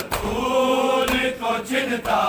بطول کو چنتا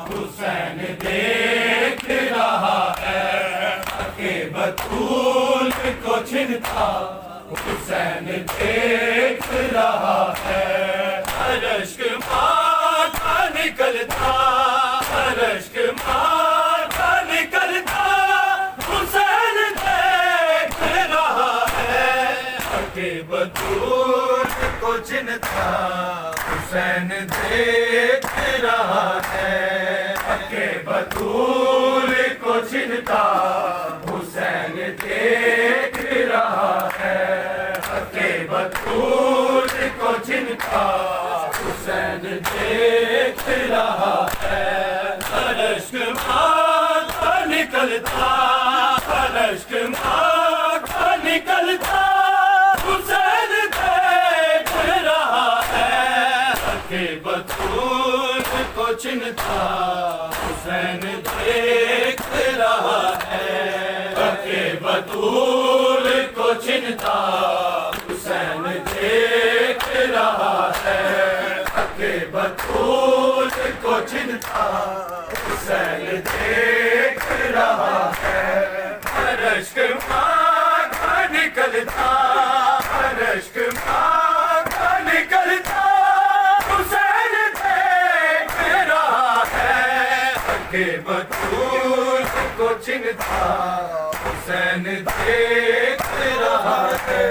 حسین دیکھ رہا ہے، حق بطول کو چنتا حسین دیکھ رہا ہے، ہر اشک ماں کا نکلتا، ہر اشک ماں کا نکلتا حسین دیکھ رہا ہے، حق بطول کو چنتا حسین دیکھ رہا ہے، حق بطول کو چنتا حسین دیکھ رہا ہے، حق بطول کو چنتا حسین دیکھ رہا ہے، ہر اشک ماں کا نکلتا، ہر اشک ماں کا نکلتا حسین دیکھ رہا ہے، حق بطول کو چنتا حسین دیکھ رہا ہے، حق بطول کو چنتا حسین دیکھ رہا ہے، حق بطول کو چنتا حسین دیکھ رہا ہے، ہر اشک ماں کا نکلتا، ہر اشک ماں کا نکلتا حسین دیکھ رہا ہے، حق بطول کو چنتا حسین دیکھ رہا ہے،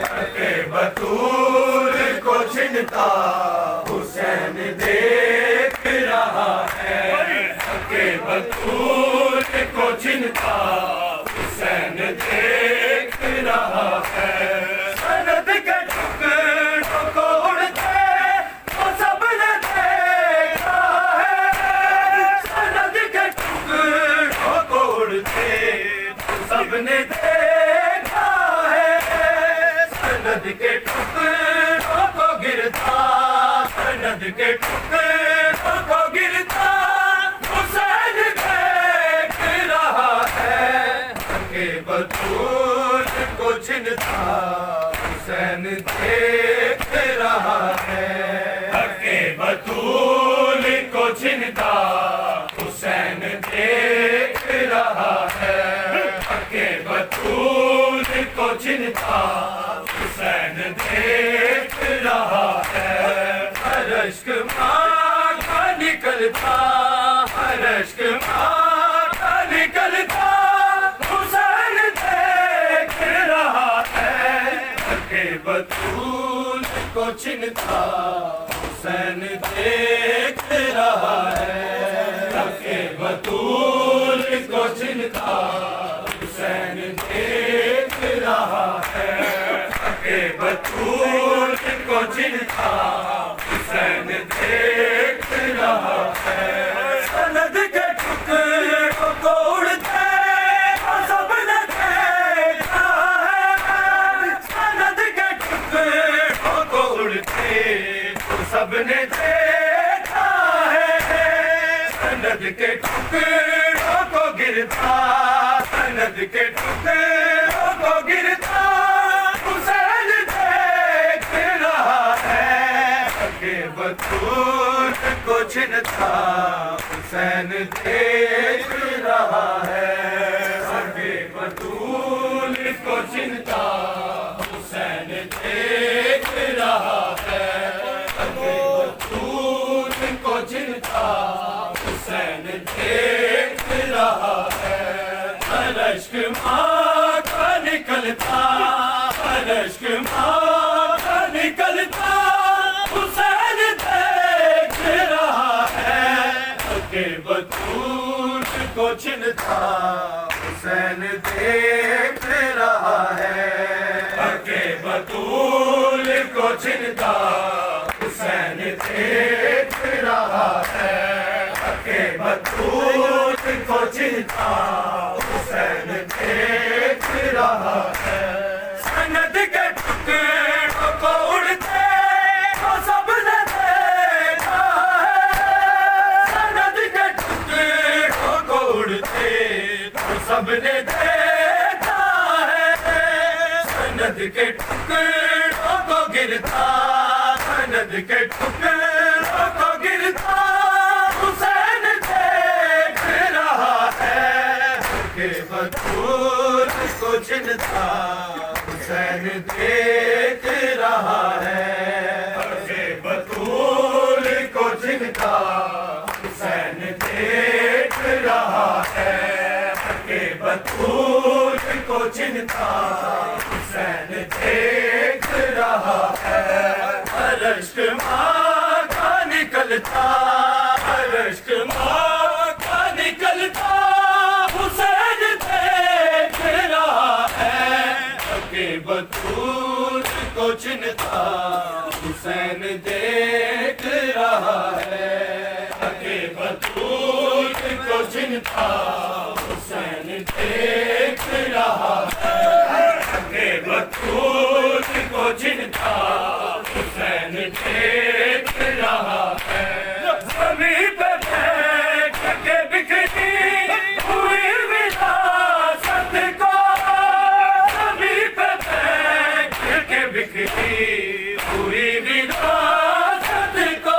حق بطول کو چنتا حسین دیکھ رہا ہے، حق بطول کو چنتا حسین دیکھ رہا ہے، سند کے ٹکڑوں کو اڑتے وہ سب نے دیکھا ہے، سند کے ٹکڑوں کو اڑتے سب نے دیکھا ہے، سند کے ٹکڑوں کو گرتا، سند کے ٹکڑوں کو گرتا حسین دیکھ رہا ہے، حق بطول کو چنتا حسین دیکھ رہا ہے، حق بطول کو چنتا حسین دیکھ رہا ہے، حق بطول کو چنتا حسین دیکھ رہا ہے، ہر اشک ماں کا نکلتا، ہر اشک ماں کا نکلتا حسین دیکھ رہا ہے، حق بطول کو چنتا حسین دیکھ رہا ہے، حق بطول کو چنتا حسین دیکھ رہا ہے، حق بطول کو چنتا حسین دیکھ رہا ہے، سند کے ٹکڑوں کو اڑتے وہ سب نے دیکھا ہے، سند کے ٹکڑوں کو اڑتے وہ سب نے دیکھا ہے، سند کے ٹکڑوں کو گرتا، سند کے ٹکڑوں کو گرتا حسین دیکھ رہا ہے، حق بطول کو چنتا حسین دیکھ رہا ہے، حق بطول کو چنتا حسین دیکھ رہا ہے، حق بطول کو چنتا حسین دیکھ رہا ہے، ہر اشک ماں کا نکلتا، ہر اشک ماں کا نکلتا حسین دیکھ رہا ہے، حق بطول کو چنتا حسین دیکھ رہا ہے، حق بطول کو چنتا حسین دیکھ رہا ہے، حق بطول کو چنتا حسین دیکھ رہا ہے، سند کے ٹکڑوں کو اڑتے وہ سب نے دیکھا ہے، سند کے ٹکڑوں کو اڑتے وہ سب نے دیکھا ہے، سند کے ٹکڑوں کو گرتا، سند کے ٹکڑوں چنتا حسین دیکھ رہا ہے حق بطول کو چنتا حسین دیکھ رہا ہے حق بطول کو چنتا حسین دیکھ رہا ہے ہر اشک ماں کا نکلتا ہر اشک ماں کا نکلتا حسین دیکھ رہا ہے حق بطول کو چنتا حسین دیکھ رہا ہے حق بطول کو چنتا حسین دیکھ رہا ہے حق بطول کو چنتا حسین دیکھ رہا ہے زمین پہ بیٹھ کے بکھری ہوئی وراثت کو زمین پہ بیٹھ کے بکھری ہوئی وراثت کو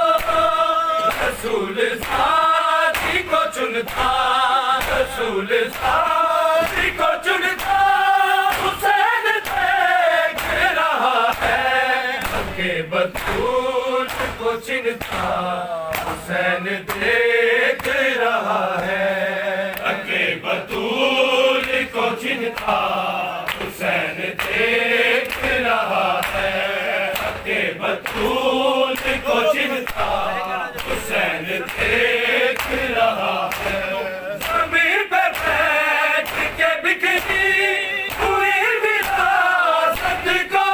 رسول ساتھی کو چنتا رسول ساتھی کو چنتا حسین دیکھ رہا ہے حق بطول کو چنتا حسین دیکھ رہا ہے حق بطول کو چنتا حسین دیکھ رہا ہے حق بطول کو چنتا حسین دیکھ رہا ہے زمین پہ بیٹھ کے بکھری ہوئی وراثت کو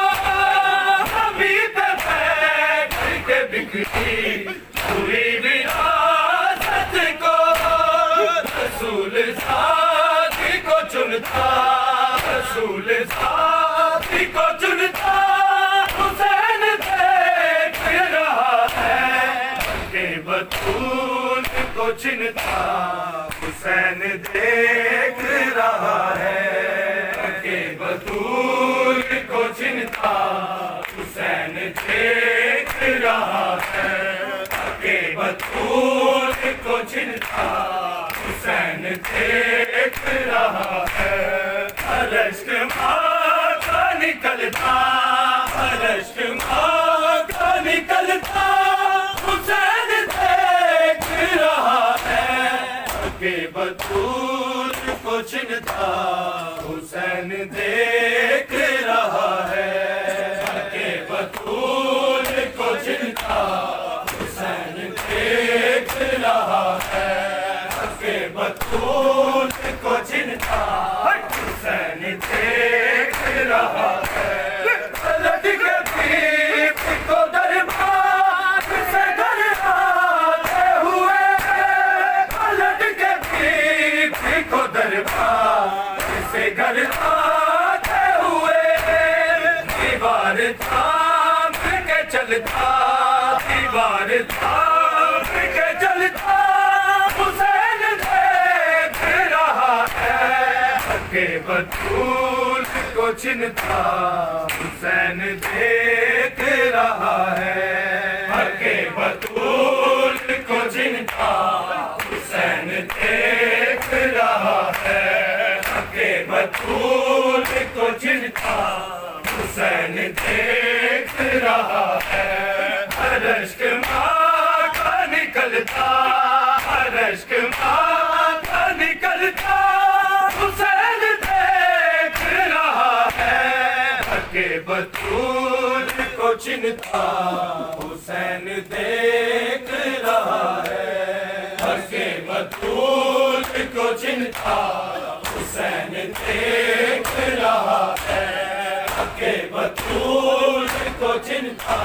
زمین پہ بیٹھ کے بکھری ہوئی وراثت کو رسول ساتھی کو چنتا رسول ساتھی کو چنتا حسین دیکھ رہا ہے حق بطول کو چنتا حسین دیکھ رہا ہے حق بطول کو چنتا حسین دیکھ رہا ہے حق بطول کو چنتا حسین دیکھ رہا ہے ہر اشک ماں کا نکلتا ہر اشک ماں کا نکلتا حسین دیکھ رہا ہے حق بطول کو چنتا حسین دیکھ رہا ہے حق بطول کو چنتا حسین دیکھ رہا ہے حق بطول کو چنتا حسین دیکھ رہا ہے پلٹ کے پیپ کو دربار سے گھر آتے ہوئے پلٹ کے پیپ کو دربار سے گھر آتے ہوئے دیوار تھام کے چلتا دیوار تھام کے چلتا حسین دیکھ رہا ہے حق بطول کو چنتا حسین دیکھ رہا ہے حق بطول کو چنتا حسین دیکھ رہا ہے حق بطول کو چنتا حسین دیکھ رہا ہے ہر اشک ماں کا نکلتا ہر اشک ماں کا نکلتا حسین دیکھ رہا ہے حق بطول کو چنتا حسین دیکھ رہا ہے حق بطول کو چنتا حسین دیکھ رہا ہے حق بطول کو چنتا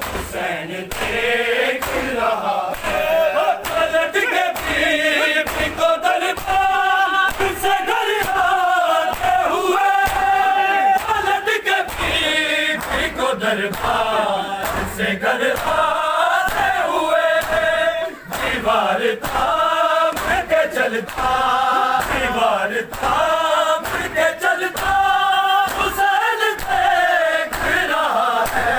حسین دیکھ رہا ہے پلٹ کے پیپ کو دربار سے گھر آتے ہوئے پلٹ کے پیپ کو دربار سے گھر آتے ہوئے دیوار تھام کے چلتا دیوار تھام کے چلتا حسین دیکھ رہا ہے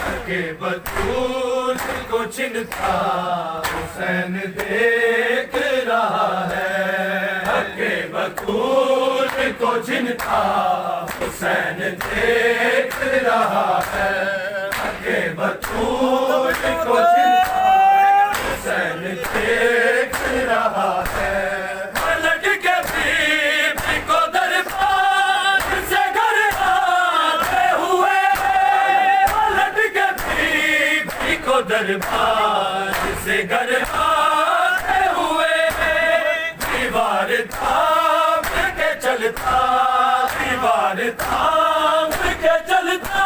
حق بطول کو چنتا حسین دیکھ رہا ہے حق بطول کو چھنتا حسین دیکھ رہا ہے کہ بطول کو چھنتا حسین دیکھ رہا ہے پلٹ کے بیوی کو دربار سے گھر آتے ہوئے پلٹ کے بیوی کو دربار سے گھر آتے ہوئے دیوار تھام کے چلتا دیوار تھام کے چلتا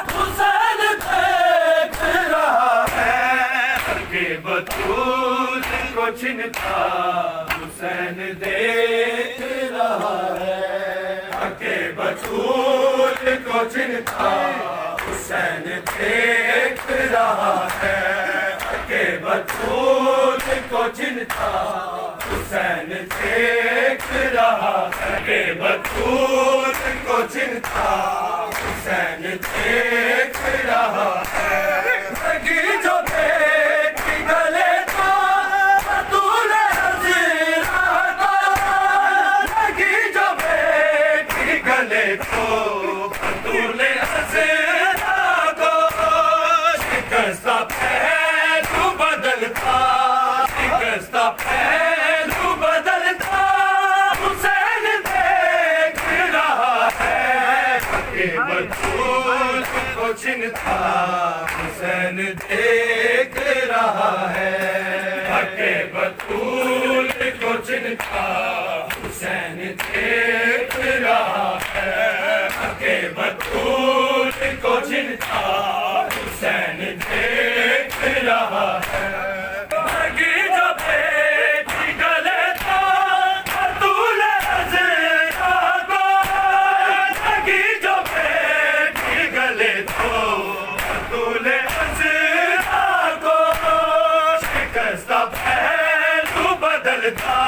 حسین دیکھ رہا ہے کہ بطول کو چھنتا حسین دیکھ رہا ہے کہ بطول کو چھنتا حسین دیکھ رہا ہے کہ بطول کو چھنتا حسین دیکھ رہا ہے کہ بطول کو چھنتا حسین دیکھ رہا ہے لگی جو بیٹی گلے کو بطول حضرا کو لگی جو بیٹی گلے کو بطول حضرا کو شکستہ پہلو بدلتا شکستہ پہلو بدلتا حسین دیکھ رہا ہے کہ بطول کو چھنتا حسین دیکھ رہا ہے کہ بطول کو چھنتا حسین دیکھ رہا ہے کہ بطول کو چھنتا حسین دیکھ رہا ہے لگی جو بیٹی گلے کو بطول حضرا کو لگی جو بیٹی گلے کو بطول حضرا کو شکستہ پہلو بدلتا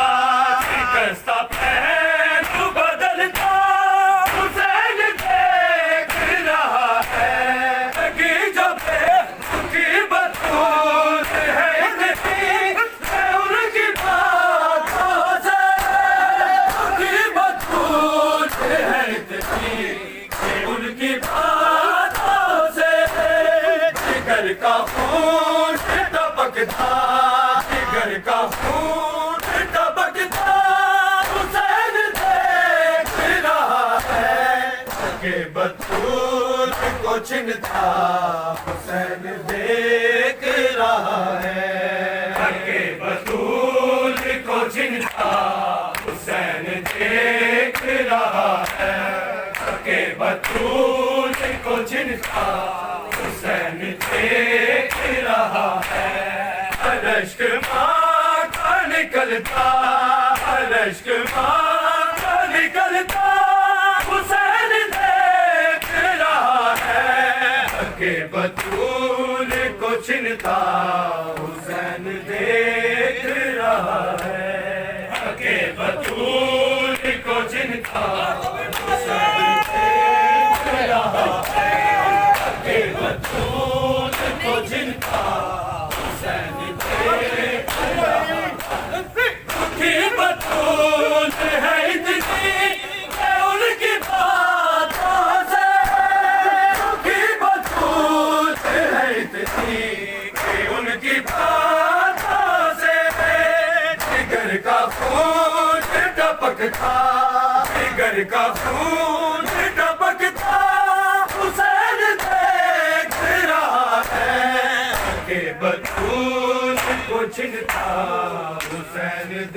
شکستہ پہلو بدلتا حسین دیکھ رہا ہے لگی جو بیٹی بطول ہے اتنی میں ان کی باتوں سے ان کی بطول ہے اتنی کہ ان کی باتوں سے جگر کا خون ٹپکتا جگر کا خون ٹپکتا حسین دیکھ رہا ہے کہ بطول کو چھنتا حسین دیکھ رہا ہے کہ بطول کو چھنتا حسین دیکھ رہا ہے کہ بطول کو چھنتا حسین دیکھ رہا ہے ہر اشک ماں کا نکلتا ہر اشک ماں کا نکلتا حسین دیکھ رہا ہے کہ بطول کو چھنتا حسین دیکھ رہا ہے کہ بطول کو چھنتا حسین دیکھ رہا ہے کہ بطول کو چھنتا حسین دیکھ رہا ہے کی بطول ہے اتنی کہ ان کی باتوں سے کی بطول ہے اتنی کہ ان کی باتوں سے جگر کا خون ٹپکتا جگر کا خون ٹپکتا حسین دیکھ رہا ہے کہ بطول کو چھنتا حسین